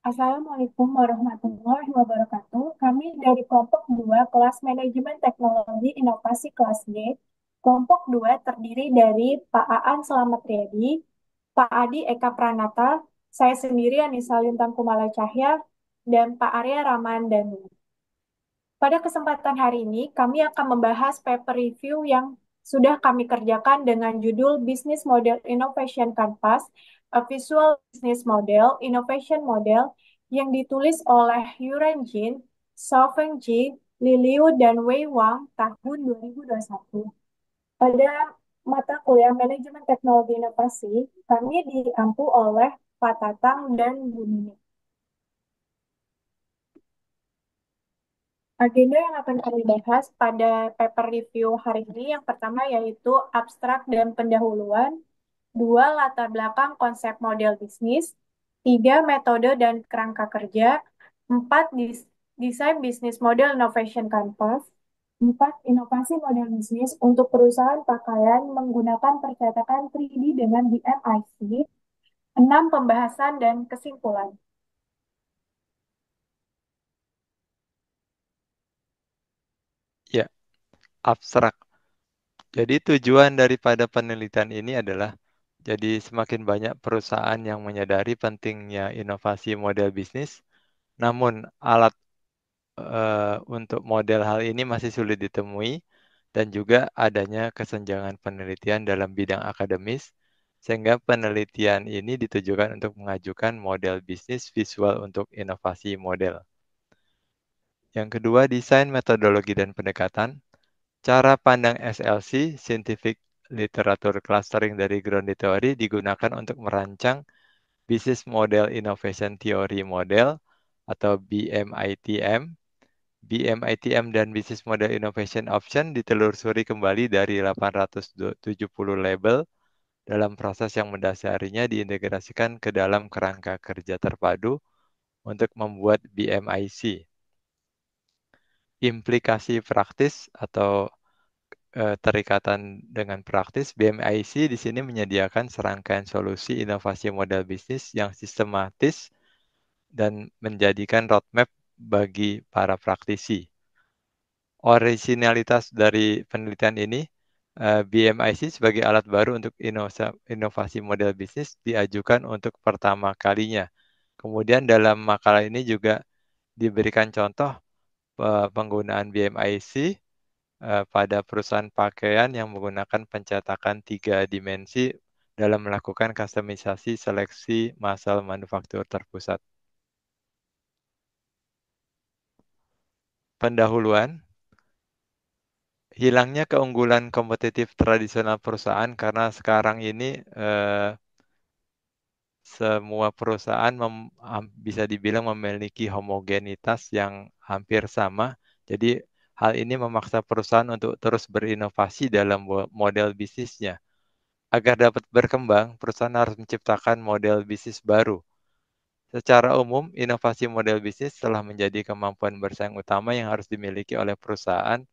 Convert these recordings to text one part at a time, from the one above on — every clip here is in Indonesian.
Assalamualaikum warahmatullahi wabarakatuh. Kami dari kelompok 2 kelas Manajemen Teknologi Inovasi kelas G. Kelompok 2 terdiri dari Pak Aan Selamat Riyadi, Pak Adi Eka Pranata, saya sendiri Anissa Lintang Kumala Cahya, dan Pak Arya Ramandani. Pada kesempatan hari ini, kami akan membahas paper review yang sudah kami kerjakan dengan judul Business Model Innovation Canvas, a Visual Business Model, Innovation Model, yang ditulis oleh Yuren Jin, Xiaofeng Ji, Liliu, dan Wei Wang tahun 2021. Pada mata kuliah Manajemen Teknologi Inovasi, kami diampu oleh Pak Tatang dan Bu Nini. Agenda yang akan kami bahas pada paper review hari ini yang pertama yaitu abstrak dan pendahuluan, dua latar belakang konsep model bisnis, tiga metode dan kerangka kerja, empat desain bisnis model innovation canvas, empat inovasi model bisnis untuk perusahaan pakaian menggunakan percetakan 3D dengan BMIC, enam pembahasan dan kesimpulan. Ya, abstrak. Jadi tujuan daripada penelitian ini adalah jadi semakin banyak perusahaan yang menyadari pentingnya inovasi model bisnis, namun alat untuk model hal ini masih sulit ditemui dan juga adanya kesenjangan penelitian dalam bidang akademis, sehingga penelitian ini ditujukan untuk mengajukan model bisnis visual untuk inovasi model. Yang kedua, desain metodologi dan pendekatan. Cara pandang SLC, Scientific Literature Clustering dari Grounded Theory, digunakan untuk merancang Business Model Innovation Theory Model atau BMITM. BMITM dan Business Model Innovation Option ditelusuri kembali dari 870 label dalam proses yang mendasarinya diintegrasikan ke dalam kerangka kerja terpadu untuk membuat BMIC. Implikasi praktis atau terikatan dengan praktis, BMIC di sini menyediakan serangkaian solusi inovasi model bisnis yang sistematis dan menjadikan roadmap bagi para praktisi. Originalitas dari penelitian ini, BMIC sebagai alat baru untuk inovasi model bisnis diajukan untuk pertama kalinya. Kemudian dalam makalah ini juga diberikan contoh penggunaan BMIC pada perusahaan pakaian yang menggunakan pencetakan 3 dimensi dalam melakukan kustomisasi seleksi massal manufaktur terpusat. Pendahuluan, hilangnya keunggulan kompetitif tradisional perusahaan karena sekarang ini semua perusahaan bisa dibilang memiliki homogenitas yang hampir sama. Jadi hal ini memaksa perusahaan untuk terus berinovasi dalam model bisnisnya. Agar dapat berkembang, perusahaan harus menciptakan model bisnis baru. Secara umum, inovasi model bisnis telah menjadi kemampuan bersaing utama yang harus dimiliki oleh perusahaan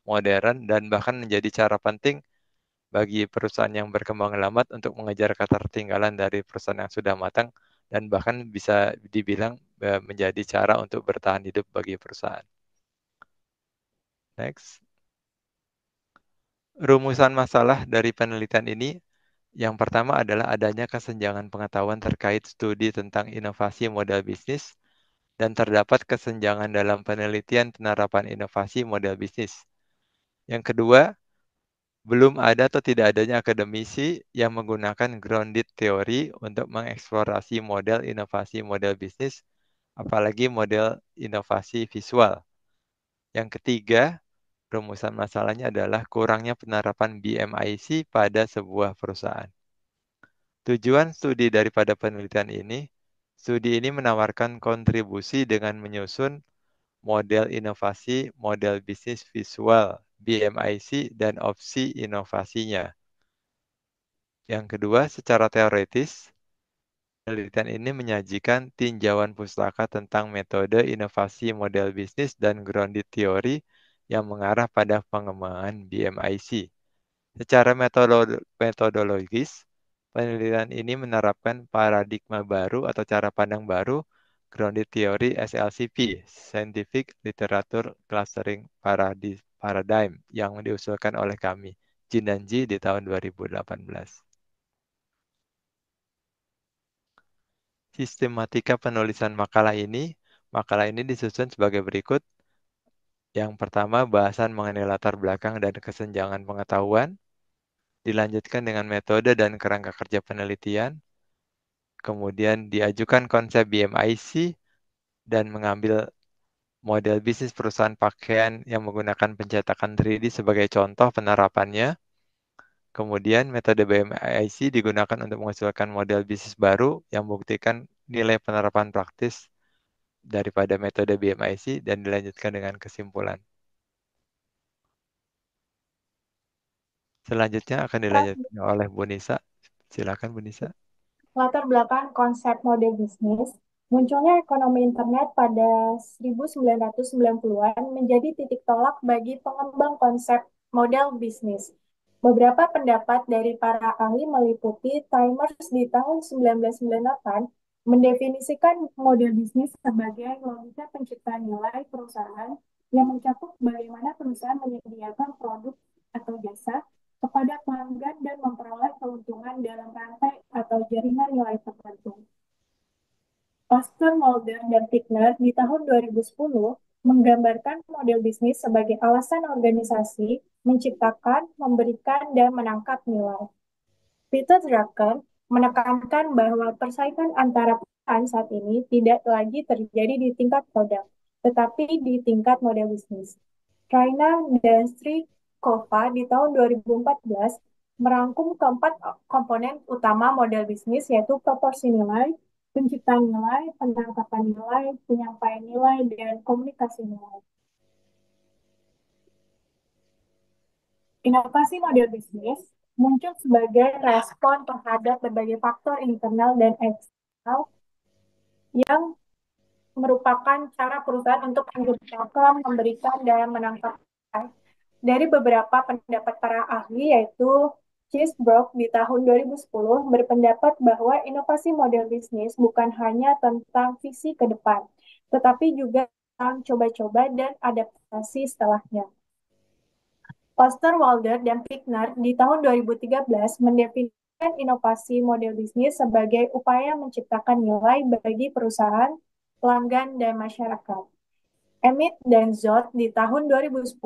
modern dan bahkan menjadi cara penting bagi perusahaan yang berkembang lambat untuk mengejar ketertinggalan dari perusahaan yang sudah matang dan bahkan bisa dibilang menjadi cara untuk bertahan hidup bagi perusahaan. Next. Rumusan masalah dari penelitian ini yang pertama adalah adanya kesenjangan pengetahuan terkait studi tentang inovasi model bisnis dan terdapat kesenjangan dalam penelitian penerapan inovasi model bisnis. Yang kedua, belum ada atau tidak adanya akademisi yang menggunakan grounded theory untuk mengeksplorasi model inovasi model bisnis, apalagi model inovasi visual. Yang ketiga, rumusan masalahnya adalah kurangnya penerapan BMIC pada sebuah perusahaan. Tujuan studi daripada penelitian ini, studi ini menawarkan kontribusi dengan menyusun model inovasi, model bisnis visual, BMIC, dan opsi inovasinya. Yang kedua, secara teoritis, penelitian ini menyajikan tinjauan pustaka tentang metode inovasi model bisnis dan grounded theory yang mengarah pada pengembangan BMIC. Secara metodologis, penelitian ini menerapkan paradigma baru atau cara pandang baru Grounded Theory SLCP, Scientific Literature Clustering Paradigm, yang diusulkan oleh kami, Jin dan Ji, di tahun 2018. Sistematika penulisan makalah ini disusun sebagai berikut. Yang pertama, bahasan mengenai latar belakang dan kesenjangan pengetahuan, dilanjutkan dengan metode dan kerangka kerja penelitian, kemudian diajukan konsep BMIC, dan mengambil model bisnis perusahaan pakaian yang menggunakan pencetakan 3D sebagai contoh penerapannya. Kemudian metode BMIC digunakan untuk mengusulkan model bisnis baru yang membuktikan nilai penerapan praktis daripada metode BMIC dan dilanjutkan dengan kesimpulan. Selanjutnya akan dilanjutkan oleh Bu Nisa. Silakan Bu Nisa. Latar belakang konsep model bisnis, munculnya ekonomi internet pada 1990-an menjadi titik tolak bagi pengembang konsep model bisnis. Beberapa pendapat dari para ahli meliputi Timers di tahun 1998 mendefinisikan model bisnis sebagai logika penciptaan nilai perusahaan yang mencakup bagaimana perusahaan menyediakan produk atau jasa kepada pelanggan dan memperoleh keuntungan dalam rantai atau jaringan nilai tertentu. Oscar Mulder dan Tickner di tahun 2010 menggambarkan model bisnis sebagai alasan organisasi menciptakan, memberikan, dan menangkap nilai. Peter Drucker menekankan bahwa persaingan antara perusahaan saat ini tidak lagi terjadi di tingkat produk, tetapi di tingkat model bisnis. Raina dan Strikova di tahun 2014 merangkum keempat komponen utama model bisnis, yaitu proporsi nilai, penciptaan nilai, penangkapan nilai, penyampaian nilai, dan komunikasi nilai. Inovasi model bisnis muncul sebagai respon terhadap berbagai faktor internal dan eksternal yang merupakan cara perusahaan untuk menciptakan, memberikan, dan menangkap nilai. Dari beberapa pendapat para ahli, yaitu Chesbrough di tahun 2010 berpendapat bahwa inovasi model bisnis bukan hanya tentang visi ke depan, tetapi juga tentang coba-coba dan adaptasi setelahnya. Osterwalder dan Pickner di tahun 2013 mendefinisikan inovasi model bisnis sebagai upaya menciptakan nilai bagi perusahaan, pelanggan, dan masyarakat. Emmett dan Zott di tahun 2010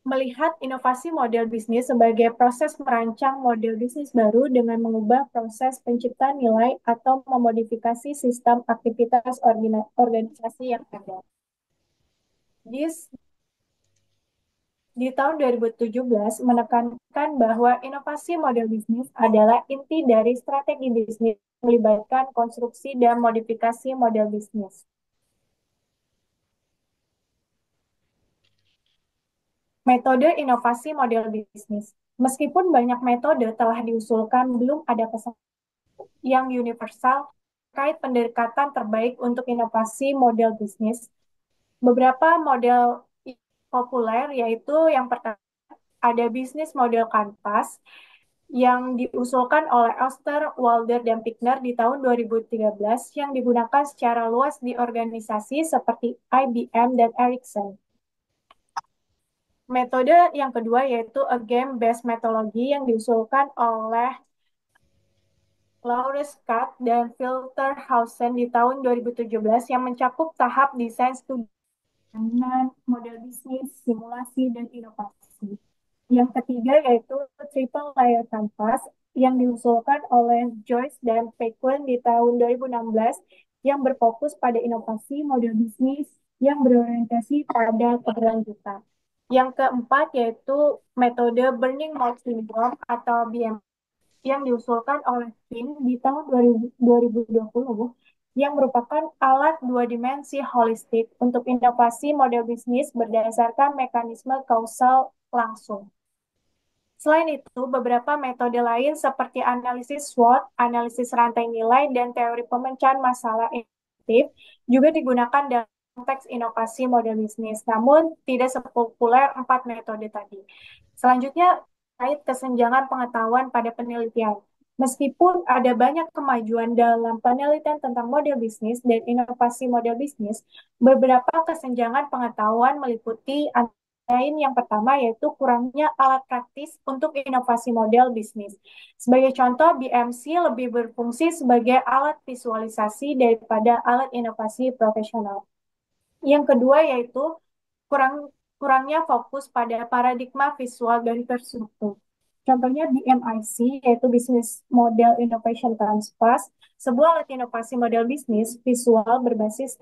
melihat inovasi model bisnis sebagai proses merancang model bisnis baru dengan mengubah proses penciptaan nilai atau memodifikasi sistem aktivitas organisasi yang ada. Di tahun 2017 menekankan bahwa inovasi model bisnis adalah inti dari strategi bisnis melibatkan konstruksi dan modifikasi model bisnis. Metode inovasi model bisnis. Meskipun banyak metode telah diusulkan, belum ada pesan yang universal terkait pendekatan terbaik untuk inovasi model bisnis. Beberapa model populer yaitu yang pertama ada bisnis model kanvas yang diusulkan oleh Oster, Walder, dan Pickner di tahun 2013 yang digunakan secara luas di organisasi seperti IBM dan Ericsson. Metode yang kedua yaitu a game-based methodology yang diusulkan oleh Laurence Katz dan Filterhausen di tahun 2017 yang mencakup tahap desain studi model bisnis, simulasi, dan inovasi. Yang ketiga yaitu triple layer canvas yang diusulkan oleh Joyce dan Pequin di tahun 2016 yang berfokus pada inovasi model bisnis yang berorientasi pada keberlanjutan. Yang keempat yaitu metode Burning Mouth Syndrome atau BM yang diusulkan oleh Finn di tahun 2020 yang merupakan alat dua dimensi holistik untuk inovasi model bisnis berdasarkan mekanisme kausal langsung. Selain itu, beberapa metode lain seperti analisis SWOT, analisis rantai nilai, dan teori pemecahan masalah inovatif juga digunakan dalam konteks inovasi model bisnis, namun tidak sepopuler empat metode tadi. Selanjutnya, terkait kesenjangan pengetahuan pada penelitian. Meskipun ada banyak kemajuan dalam penelitian tentang model bisnis dan inovasi model bisnis, beberapa kesenjangan pengetahuan meliputi lain yang pertama yaitu kurangnya alat praktis untuk inovasi model bisnis. Sebagai contoh, BMC lebih berfungsi sebagai alat visualisasi daripada alat inovasi profesional. Yang kedua yaitu kurang kurangnya fokus pada paradigma visual dan terstruktur. Contohnya BMIC, yaitu Business Model Innovation Canvas, sebuah alat inovasi model bisnis visual berbasis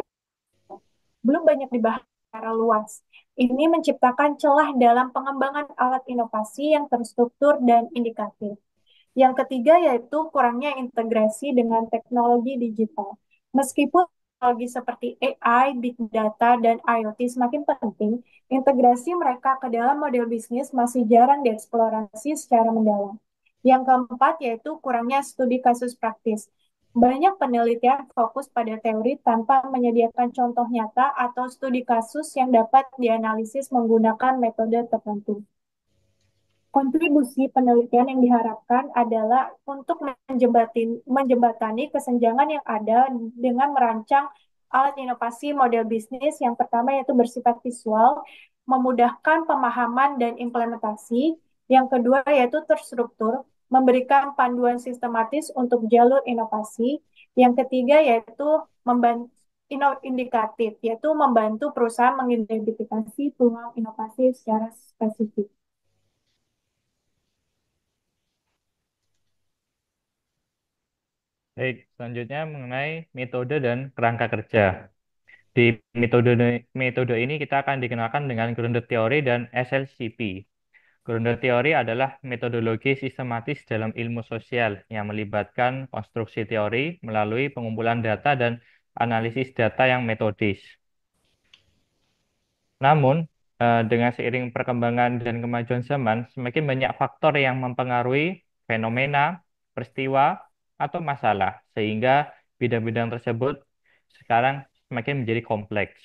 belum banyak dibahas secara luas. Ini menciptakan celah dalam pengembangan alat inovasi yang terstruktur dan indikatif. Yang ketiga yaitu kurangnya integrasi dengan teknologi digital. Meskipun teknologi seperti AI, Big Data, dan IoT semakin penting, integrasi mereka ke dalam model bisnis masih jarang dieksplorasi secara mendalam. Yang keempat yaitu kurangnya studi kasus praktis. Banyak penelitian fokus pada teori tanpa menyediakan contoh nyata atau studi kasus yang dapat dianalisis menggunakan metode tertentu. Kontribusi penelitian yang diharapkan adalah untuk menjembatani kesenjangan yang ada dengan merancang alat inovasi model bisnis yang pertama yaitu bersifat visual, memudahkan pemahaman dan implementasi. Yang kedua yaitu terstruktur, memberikan panduan sistematis untuk jalur inovasi. Yang ketiga yaitu membantu indikatif, yaitu membantu perusahaan mengidentifikasi peluang inovasi secara spesifik. Baik, selanjutnya mengenai metode dan kerangka kerja. Di metode metode ini kita akan dikenalkan dengan grounded theory dan SLCP. Grounded theory adalah metodologi sistematis dalam ilmu sosial yang melibatkan konstruksi teori melalui pengumpulan data dan analisis data yang metodis. Namun, dengan seiring perkembangan dan kemajuan zaman, semakin banyak faktor yang mempengaruhi fenomena, peristiwa, atau masalah, sehingga bidang-bidang tersebut sekarang semakin menjadi kompleks.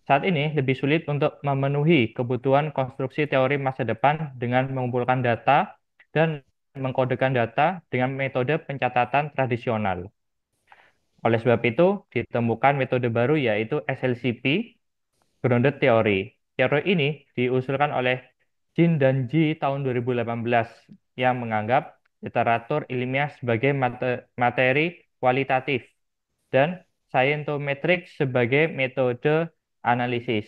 Saat ini lebih sulit untuk memenuhi kebutuhan konstruksi teori masa depan dengan mengumpulkan data dan mengkodekan data dengan metode pencatatan tradisional. Oleh sebab itu, ditemukan metode baru yaitu SLCP, Grounded Theory. Teori ini diusulkan oleh Jin dan Ji tahun 2018 yang menganggap literatur ilmiah sebagai materi kualitatif dan scientometric sebagai metode analisis.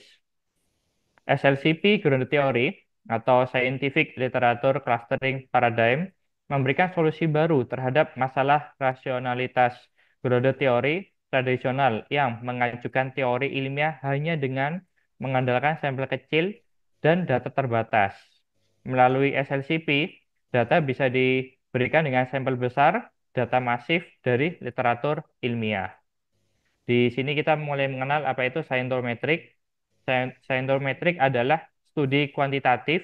SLCP Grounded Theory atau Scientific Literature Clustering Paradigm memberikan solusi baru terhadap masalah rasionalitas grounded theory tradisional yang mengajukan teori ilmiah hanya dengan mengandalkan sampel kecil dan data terbatas. Melalui SLCP, data bisa diberikan dengan sampel besar, data masif dari literatur ilmiah. Di sini kita mulai mengenal apa itu scientometric. Scientometric adalah studi kuantitatif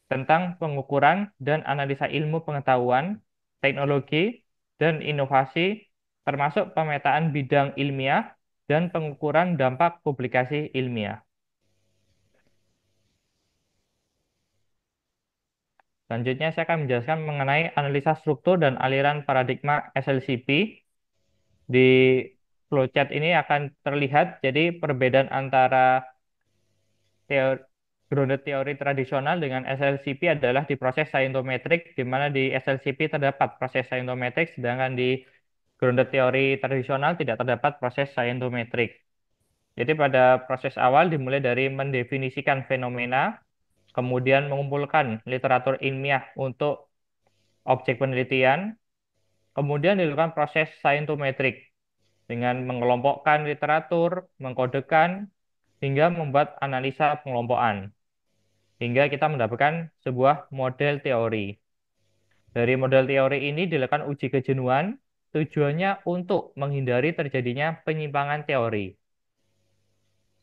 tentang pengukuran dan analisa ilmu pengetahuan, teknologi, dan inovasi, termasuk pemetaan bidang ilmiah dan pengukuran dampak publikasi ilmiah. Selanjutnya, saya akan menjelaskan mengenai analisa struktur dan aliran paradigma SLCP. Di flowchart ini akan terlihat jadi perbedaan antara teori grounded teori tradisional dengan SLCP adalah di proses scientometric, di mana di SLCP terdapat proses scientometric, sedangkan di grounded teori tradisional tidak terdapat proses scientometric. Jadi pada proses awal dimulai dari mendefinisikan fenomena, kemudian mengumpulkan literatur ilmiah untuk objek penelitian, kemudian dilakukan proses scientometric dengan mengelompokkan literatur, mengkodekan, hingga membuat analisa pengelompokan, hingga kita mendapatkan sebuah model teori. Dari model teori ini dilakukan uji kejenuhan, tujuannya untuk menghindari terjadinya penyimpangan teori.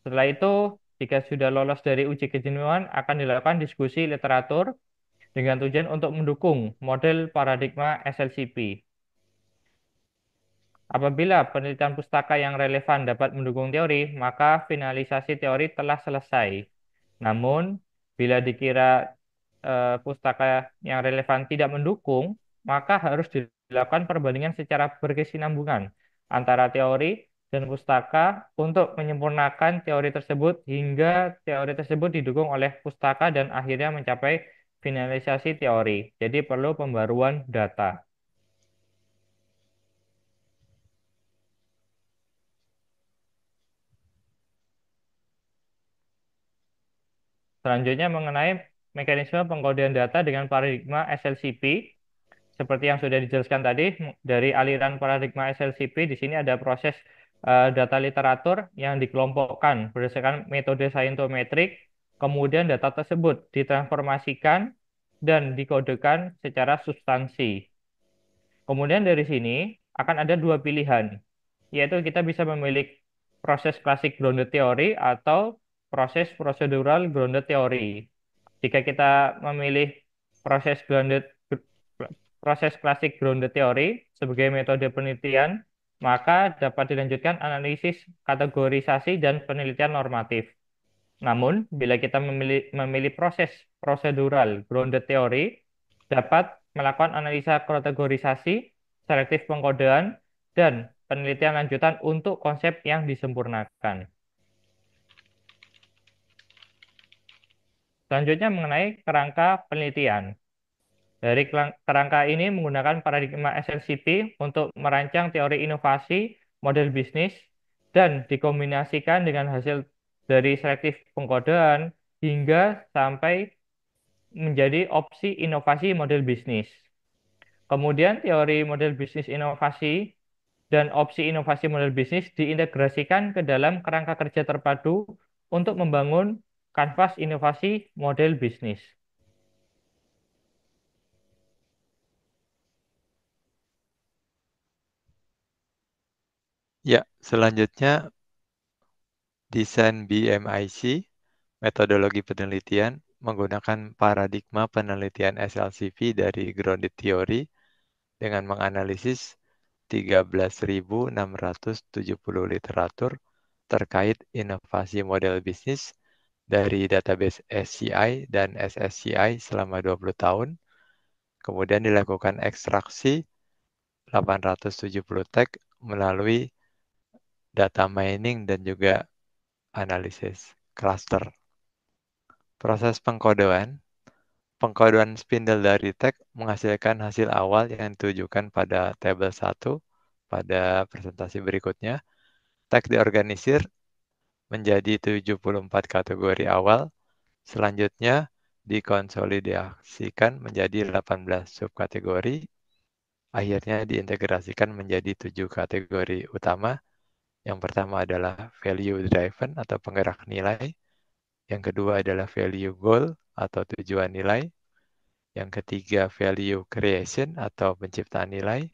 Setelah itu, jika sudah lolos dari uji kejenuhan, akan dilakukan diskusi literatur dengan tujuan untuk mendukung model paradigma SLCP. Apabila penelitian pustaka yang relevan dapat mendukung teori, maka finalisasi teori telah selesai. Namun, bila dikira pustaka yang relevan tidak mendukung, maka harus dilakukan perbandingan secara berkesinambungan antara teori dan pustaka untuk menyempurnakan teori tersebut hingga teori tersebut didukung oleh pustaka dan akhirnya mencapai finalisasi teori. Jadi perlu pembaruan data. Selanjutnya mengenai mekanisme pengkodean data dengan paradigma SLCP. Seperti yang sudah dijelaskan tadi, dari aliran paradigma SLCP, di sini ada proses data literatur yang dikelompokkan berdasarkan metode saintometrik, kemudian data tersebut ditransformasikan dan dikodekan secara substansi. Kemudian dari sini akan ada dua pilihan, yaitu kita bisa memilih proses klasik grounded theory atau proses procedural grounded theory. Jika kita memilih proses grounded proses klasik grounded theory sebagai metode penelitian, maka dapat dilanjutkan analisis kategorisasi dan penelitian normatif. Namun, bila kita memilih proses prosedural grounded theory, dapat melakukan analisa kategorisasi, selektif pengkodean, dan penelitian lanjutan untuk konsep yang disempurnakan. Selanjutnya mengenai kerangka penelitian. Dari kerangka ini menggunakan paradigma SLCP untuk merancang teori inovasi, model bisnis, dan dikombinasikan dengan hasil dari selektif pengkodean hingga sampai menjadi opsi inovasi model bisnis. Kemudian teori model bisnis inovasi dan opsi inovasi model bisnis diintegrasikan ke dalam kerangka kerja terpadu untuk membangun kanvas inovasi model bisnis. Ya, selanjutnya desain BMIC, metodologi penelitian, menggunakan paradigma penelitian SLCP dari grounded theory dengan menganalisis 13.670 literatur terkait inovasi model bisnis dari database SCI dan SSCI selama 20 tahun. Kemudian dilakukan ekstraksi 870 tag melalui data mining dan juga analisis cluster. Proses pengkodean spindle dari tag menghasilkan hasil awal yang ditujukan pada tabel 1 pada presentasi berikutnya. Tag diorganisir menjadi 74 kategori awal, selanjutnya dikonsolidasikan menjadi 18 subkategori, akhirnya diintegrasikan menjadi 7 kategori utama. Yang pertama adalah value driven atau penggerak nilai, yang kedua adalah value goal atau tujuan nilai, yang ketiga value creation atau penciptaan nilai,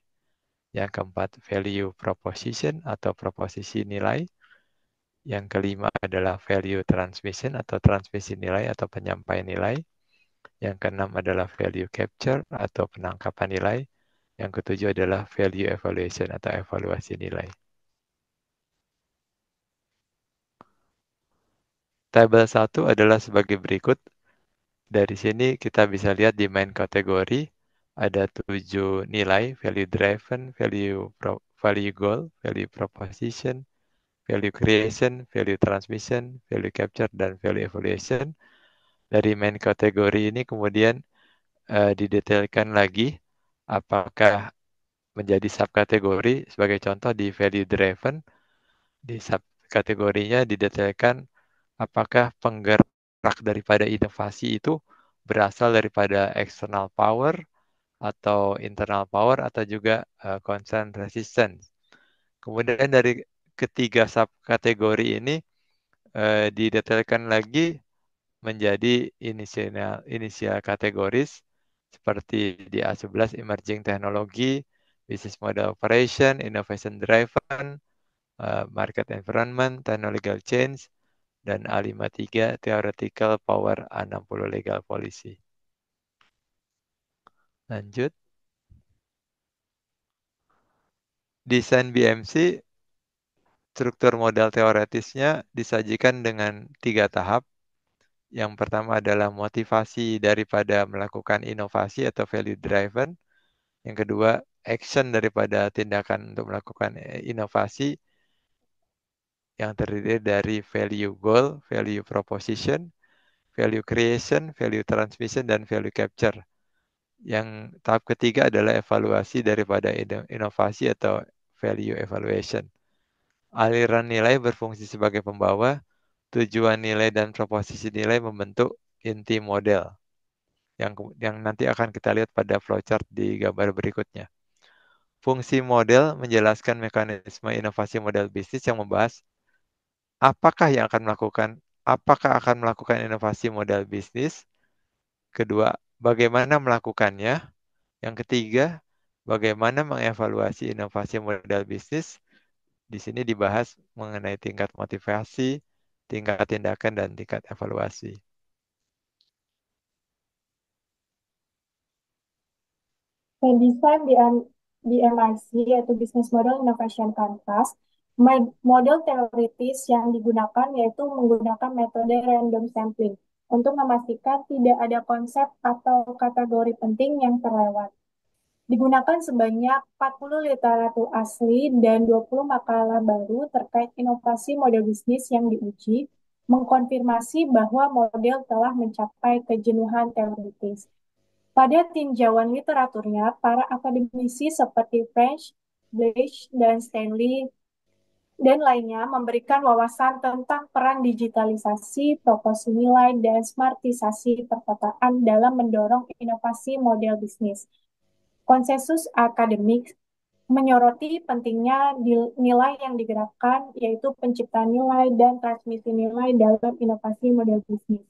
yang keempat value proposition atau proposisi nilai, yang kelima adalah value transmission atau transmisi nilai atau penyampaian nilai, yang keenam adalah value capture atau penangkapan nilai, yang ketujuh adalah value evaluation atau evaluasi nilai. Tabel 1 adalah sebagai berikut. Dari sini kita bisa lihat di main kategori ada 7 nilai, value driven, value goal, value proposition, value creation, value transmission, value capture, dan value evaluation. Dari main kategori ini kemudian didetailkan lagi apakah menjadi subkategori. Sebagai contoh di value driven, di subkategorinya didetailkan apakah penggerak daripada inovasi itu berasal daripada external power atau internal power atau juga constant resistance. Kemudian dari ketiga subkategori ini didetailkan lagi menjadi inisial kategoris seperti di A11 emerging technology, business model operation, innovation driven, market environment, technological change, dan A53 theoretical power, A60 legal policy. Lanjut. Desain BMC, struktur modal teoretisnya disajikan dengan 3 tahap. Yang pertama adalah motivasi daripada melakukan inovasi atau value driven. Yang kedua, action daripada tindakan untuk melakukan inovasi yang terdiri dari value goal, value proposition, value creation, value transmission, dan value capture. Yang tahap ketiga adalah evaluasi daripada inovasi atau value evaluation. Aliran nilai berfungsi sebagai pembawa, tujuan nilai dan proposisi nilai membentuk inti model yang nanti akan kita lihat pada flowchart di gambar berikutnya. Fungsi model menjelaskan mekanisme inovasi model bisnis yang membahas apakah akan melakukan inovasi model bisnis. Kedua, bagaimana melakukannya. Yang ketiga, bagaimana mengevaluasi inovasi model bisnis. Di sini dibahas mengenai tingkat motivasi, tingkat tindakan, dan tingkat evaluasi. Desain BMIC yaitu Business Model Innovation Canvas, model teoritis yang digunakan yaitu menggunakan metode random sampling untuk memastikan tidak ada konsep atau kategori penting yang terlewat. Digunakan sebanyak 40 literatur asli dan 20 makalah baru terkait inovasi model bisnis yang diuji, mengkonfirmasi bahwa model telah mencapai kejenuhan teoritis. Pada tinjauan literaturnya, para akademisi seperti French, Bleich, dan Stanley dan lainnya memberikan wawasan tentang peran digitalisasi, proporsi nilai, dan smartisasi perkotaan dalam mendorong inovasi model bisnis. Konsensus akademik menyoroti pentingnya nilai yang digerakkan, yaitu penciptaan nilai dan transmisi nilai dalam inovasi model bisnis.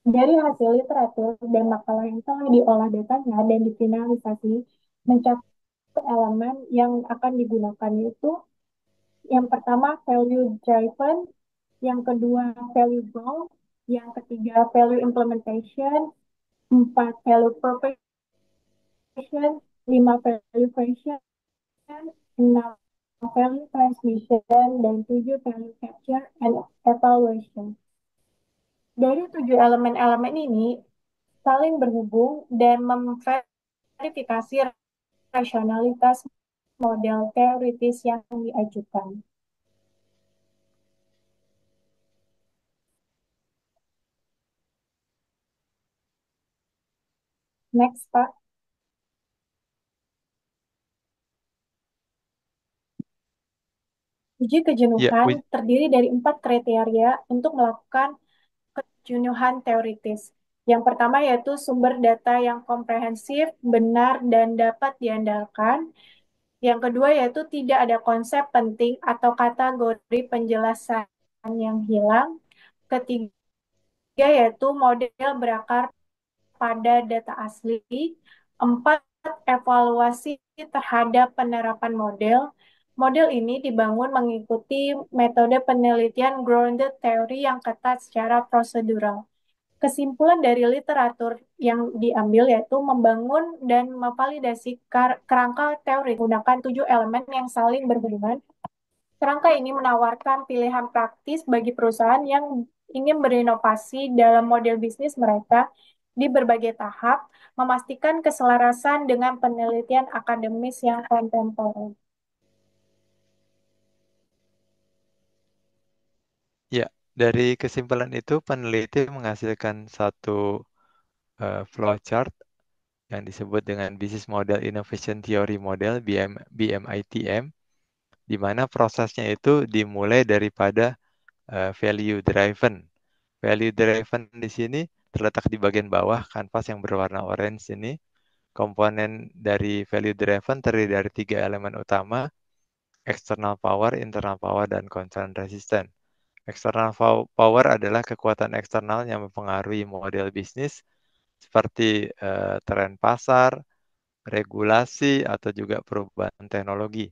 Dari hasil literatur dan makalah yang telah diolah datanya dan difinalisasi, mencakup elemen yang akan digunakan yaitu yang pertama value driven, yang kedua value goal, yang ketiga value implementation, empat value proposition, lima value creation, enam value transmission, dan tujuh value capture and evaluation. Dari tujuh elemen-elemen ini saling berhubung dan memverifikasi rasionalitas model teoritis yang diajukan. Next, Pak. Uji kejenuhan terdiri dari 4 kriteria untuk melakukan kejenuhan teoritis. Yang pertama yaitu sumber data yang komprehensif, benar, dan dapat diandalkan. Yang kedua yaitu tidak ada konsep penting atau kategori penjelasan yang hilang. Ketiga yaitu model berakar pada data asli. Empat, evaluasi terhadap penerapan model. Model ini dibangun mengikuti metode penelitian grounded theory yang ketat secara prosedural. Kesimpulan dari literatur yang diambil yaitu membangun dan memvalidasi kerangka teori menggunakan 7 elemen yang saling berhubungan. Kerangka ini menawarkan pilihan praktis bagi perusahaan yang ingin berinovasi dalam model bisnis mereka di berbagai tahap, memastikan keselarasan dengan penelitian akademis yang kontemporer. Ya, dari kesimpulan itu peneliti menghasilkan satu flowchart yang disebut dengan Business Model Innovation Theory Model BMITM, di mana prosesnya itu dimulai daripada value driven. Value driven di sini terletak di bagian bawah kanvas yang berwarna orange ini. Komponen dari value driven terdiri dari 3 elemen utama: external power, internal power, dan concern resistance. External power adalah kekuatan eksternal yang mempengaruhi model bisnis seperti tren pasar, regulasi, atau juga perubahan teknologi.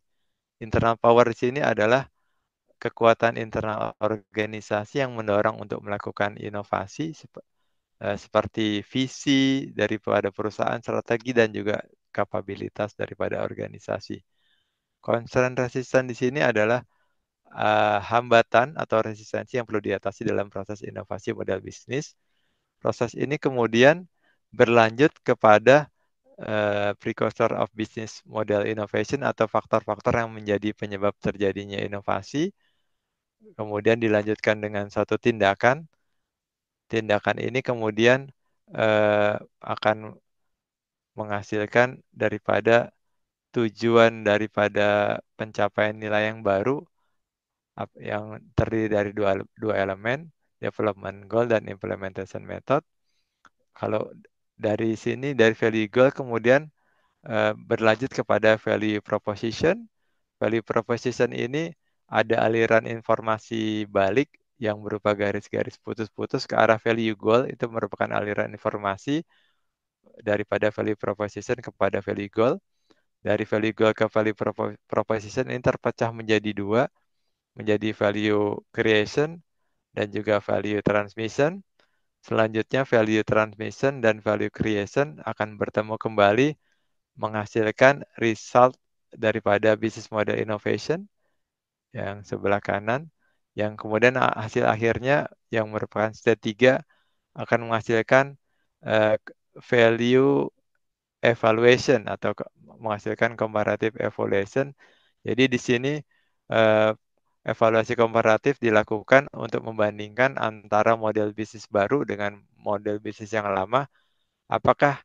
Internal power di sini adalah kekuatan internal organisasi yang mendorong untuk melakukan inovasi seperti visi daripada perusahaan, strategi, dan juga kapabilitas daripada organisasi. Concern resistance di sini adalah hambatan atau resistensi yang perlu diatasi dalam proses inovasi model bisnis. Proses ini kemudian berlanjut kepada precursor of business model innovation atau faktor-faktor yang menjadi penyebab terjadinya inovasi. Kemudian dilanjutkan dengan satu tindakan. Tindakan ini kemudian akan menghasilkan daripada tujuan daripada pencapaian nilai yang baru yang terdiri dari dua elemen, development goal dan implementation method. Kalau dari sini, dari value goal, kemudian berlanjut kepada value proposition. Value proposition ini ada aliran informasi balik yang berupa garis-garis putus-putus ke arah value goal. Itu merupakan aliran informasi daripada value proposition kepada value goal. Dari value goal ke value proposition ini terpecah menjadi dua, menjadi value creation dan juga value transmission. Selanjutnya value transmission dan value creation akan bertemu kembali menghasilkan result daripada business model innovation yang sebelah kanan, yang kemudian hasil akhirnya yang merupakan step 3 akan menghasilkan value evaluation atau menghasilkan comparative evaluation. Jadi di sini eh, evaluasi komparatif dilakukan untuk membandingkan antara model bisnis baru dengan model bisnis yang lama. Apakah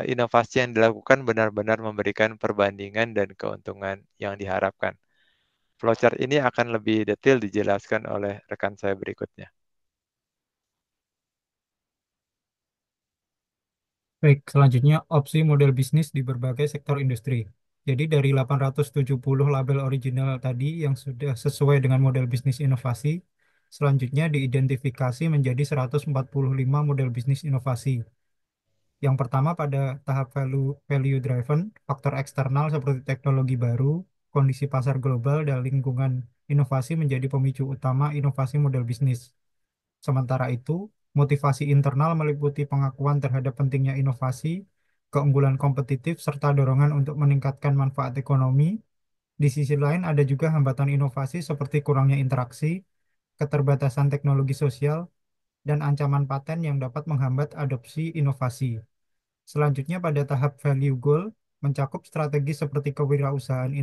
inovasi yang dilakukan benar-benar memberikan perbandingan dan keuntungan yang diharapkan. Flowchart ini akan lebih detail dijelaskan oleh rekan saya berikutnya. Baik, selanjutnya opsi model bisnis di berbagai sektor industri. Jadi dari 870 label original tadi yang sudah sesuai dengan model bisnis inovasi, selanjutnya diidentifikasi menjadi 145 model bisnis inovasi. Yang pertama pada tahap value driven, faktor eksternal seperti teknologi baru, kondisi pasar global, dan lingkungan inovasi menjadi pemicu utama inovasi model bisnis. Sementara itu, motivasi internal meliputi pengakuan terhadap pentingnya inovasi, keunggulan kompetitif, serta dorongan untuk meningkatkan manfaat ekonomi. Di sisi lain, ada juga hambatan inovasi seperti kurangnya interaksi, keterbatasan teknologi sosial, dan ancaman paten yang dapat menghambat adopsi inovasi. Selanjutnya, pada tahap value goal, mencakup strategi seperti kewirausahaan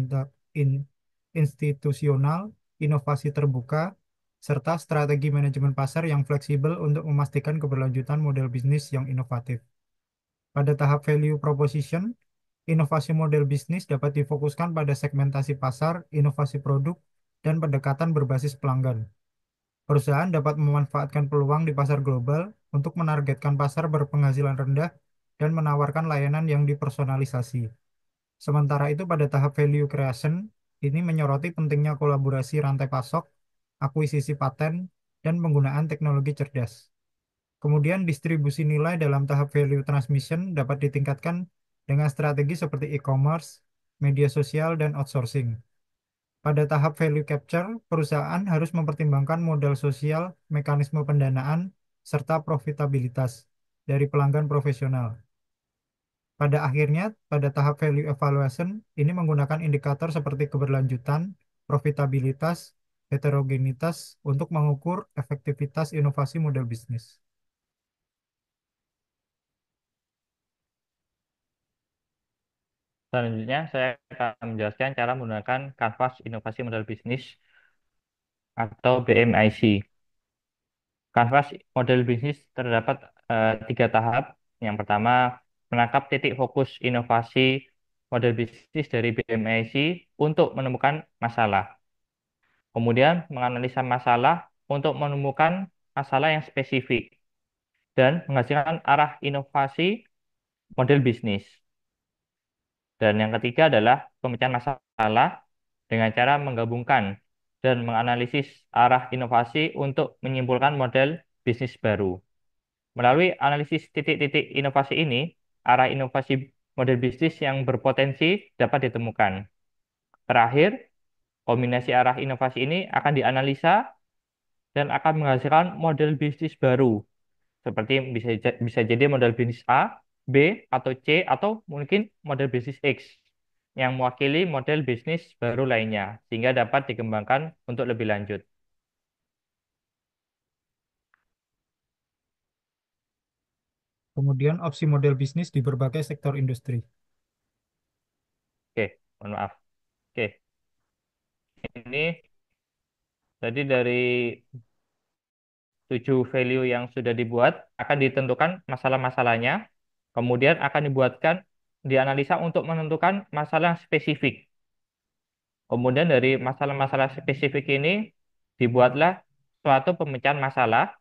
institusional, inovasi terbuka, serta strategi manajemen pasar yang fleksibel untuk memastikan keberlanjutan model bisnis yang inovatif. Pada tahap value proposition, inovasi model bisnis dapat difokuskan pada segmentasi pasar, inovasi produk, dan pendekatan berbasis pelanggan. Perusahaan dapat memanfaatkan peluang di pasar global untuk menargetkan pasar berpenghasilan rendah dan menawarkan layanan yang dipersonalisasi. Sementara itu pada tahap value creation, ini menyoroti pentingnya kolaborasi rantai pasok, akuisisi paten, dan penggunaan teknologi cerdas. Kemudian distribusi nilai dalam tahap value transmission dapat ditingkatkan dengan strategi seperti e-commerce, media sosial, dan outsourcing. Pada tahap value capture, perusahaan harus mempertimbangkan modal sosial, mekanisme pendanaan, serta profitabilitas dari pelanggan profesional. Pada akhirnya, pada tahap value evaluation, ini menggunakan indikator seperti keberlanjutan, profitabilitas, heterogenitas untuk mengukur efektivitas inovasi model bisnis. Selanjutnya, saya akan menjelaskan cara menggunakan Kanvas Inovasi Model Bisnis atau BMIC. Kanvas model bisnis terdapat tiga tahap. Yang pertama, menangkap titik fokus inovasi model bisnis dari BMIC untuk menemukan masalah. Kemudian, menganalisa masalah untuk menemukan masalah yang spesifik dan menghasilkan arah inovasi model bisnis. Dan yang ketiga adalah pemecahan masalah dengan cara menggabungkan dan menganalisis arah inovasi untuk menyimpulkan model bisnis baru. Melalui analisis titik-titik inovasi ini, arah inovasi model bisnis yang berpotensi dapat ditemukan. Terakhir, kombinasi arah inovasi ini akan dianalisa dan akan menghasilkan model bisnis baru. Seperti bisa jadi model bisnis A, B, atau C, atau mungkin model bisnis X yang mewakili model bisnis baru lainnya, sehingga dapat dikembangkan untuk lebih lanjut. Kemudian opsi model bisnis di berbagai sektor industri. Oke, mohon maaf. Oke, ini tadi dari 7 value yang sudah dibuat akan ditentukan masalah-masalahnya, kemudian akan dianalisa untuk menentukan masalah spesifik. Kemudian dari masalah-masalah spesifik ini dibuatlah suatu pemecahan masalah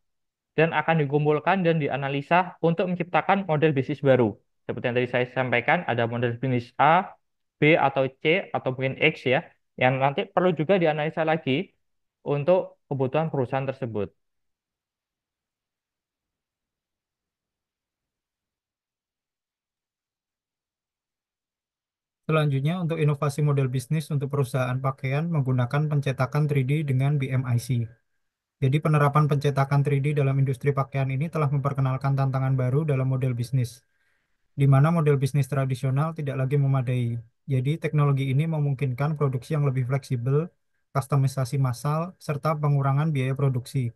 dan akan dikumpulkan dan dianalisa untuk menciptakan model bisnis baru. Seperti yang tadi saya sampaikan, ada model bisnis A, B atau C atau mungkin X ya, yang nanti perlu juga dianalisa lagi untuk kebutuhan perusahaan tersebut. Selanjutnya, untuk inovasi model bisnis untuk perusahaan pakaian menggunakan pencetakan 3D dengan BMIC. Jadi penerapan pencetakan 3D dalam industri pakaian ini telah memperkenalkan tantangan baru dalam model bisnis, di mana model bisnis tradisional tidak lagi memadai. Jadi teknologi ini memungkinkan produksi yang lebih fleksibel, kustomisasi massal, serta pengurangan biaya produksi.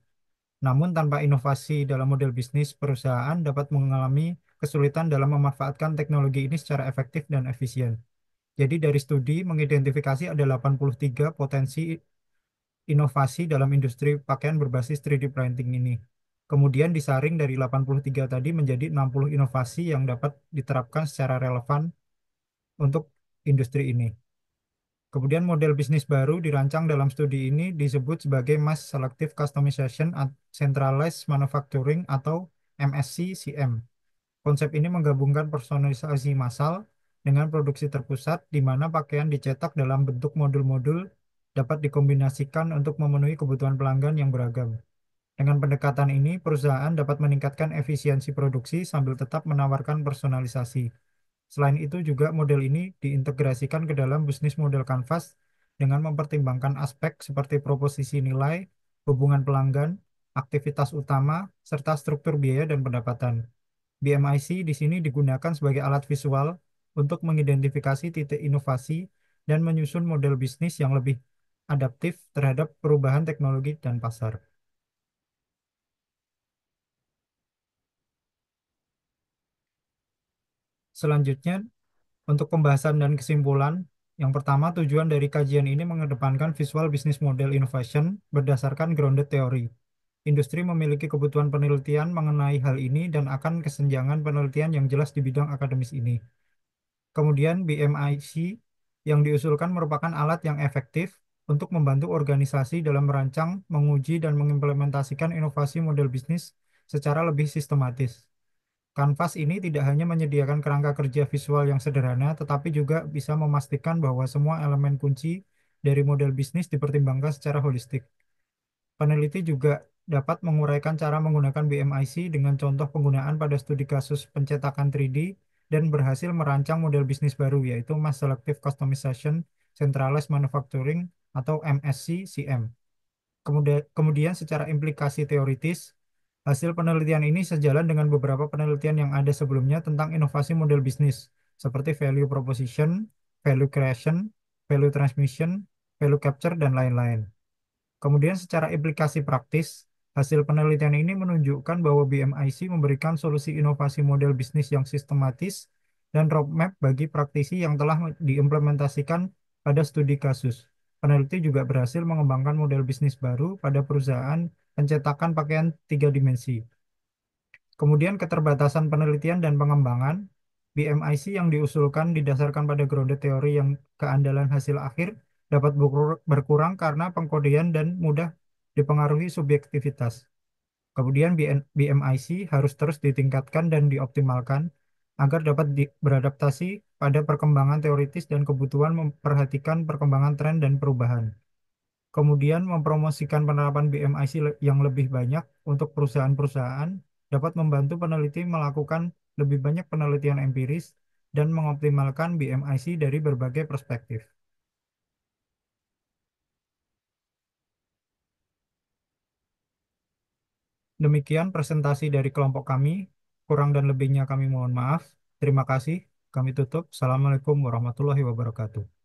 Namun tanpa inovasi dalam model bisnis, perusahaan dapat mengalami kesulitan dalam memanfaatkan teknologi ini secara efektif dan efisien. Jadi dari studi mengidentifikasi ada 83 potensi inovasi dalam industri pakaian berbasis 3D printing ini. Kemudian disaring dari 83 tadi menjadi 60 inovasi yang dapat diterapkan secara relevan untuk industri ini. Kemudian model bisnis baru dirancang dalam studi ini disebut sebagai Mass Selective Customization and Centralized Manufacturing atau MSC-CM. Konsep ini menggabungkan personalisasi massal dengan produksi terpusat di mana pakaian dicetak dalam bentuk modul-modul dapat dikombinasikan untuk memenuhi kebutuhan pelanggan yang beragam. Dengan pendekatan ini, perusahaan dapat meningkatkan efisiensi produksi sambil tetap menawarkan personalisasi. Selain itu juga model ini diintegrasikan ke dalam bisnis model Canvas dengan mempertimbangkan aspek seperti proposisi nilai, hubungan pelanggan, aktivitas utama, serta struktur biaya dan pendapatan. BMIC di sini digunakan sebagai alat visual untuk mengidentifikasi titik inovasi dan menyusun model bisnis yang lebih adaptif terhadap perubahan teknologi dan pasar. Selanjutnya, untuk pembahasan dan kesimpulan, yang pertama tujuan dari kajian ini mengedepankan visual business model innovation berdasarkan grounded theory. Industri memiliki kebutuhan penelitian mengenai hal ini dan akan kesenjangan penelitian yang jelas di bidang akademis ini. Kemudian BMIC yang diusulkan merupakan alat yang efektif untuk membantu organisasi dalam merancang, menguji, dan mengimplementasikan inovasi model bisnis secara lebih sistematis. Kanvas ini tidak hanya menyediakan kerangka kerja visual yang sederhana, tetapi juga bisa memastikan bahwa semua elemen kunci dari model bisnis dipertimbangkan secara holistik. Peneliti juga dapat menguraikan cara menggunakan BMIC dengan contoh penggunaan pada studi kasus pencetakan 3D dan berhasil merancang model bisnis baru yaitu Mass Selective Customization Centralized Manufacturing atau MSC-CM. Kemudian secara implikasi teoritis, hasil penelitian ini sejalan dengan beberapa penelitian yang ada sebelumnya tentang inovasi model bisnis, seperti value proposition, value creation, value transmission, value capture, dan lain-lain. Kemudian secara implikasi praktis, hasil penelitian ini menunjukkan bahwa BMIC memberikan solusi inovasi model bisnis yang sistematis dan roadmap bagi praktisi yang telah diimplementasikan pada studi kasus. Peneliti juga berhasil mengembangkan model bisnis baru pada perusahaan pencetakan pakaian 3 dimensi. Kemudian keterbatasan penelitian dan pengembangan, BMIC yang diusulkan didasarkan pada grounded teori yang keandalan hasil akhir dapat berkurang karena pengkodean dan mudah dipengaruhi subjektivitas. Kemudian BMIC harus terus ditingkatkan dan dioptimalkan agar dapat beradaptasi pada perkembangan teoritis dan kebutuhan memperhatikan perkembangan tren dan perubahan. Kemudian mempromosikan penerapan BMIC yang lebih banyak untuk perusahaan-perusahaan dapat membantu peneliti melakukan lebih banyak penelitian empiris dan mengoptimalkan BMIC dari berbagai perspektif. Demikian presentasi dari kelompok kami. Kurang dan lebihnya kami mohon maaf. Terima kasih. Kami tutup. Assalamualaikum warahmatullahi wabarakatuh.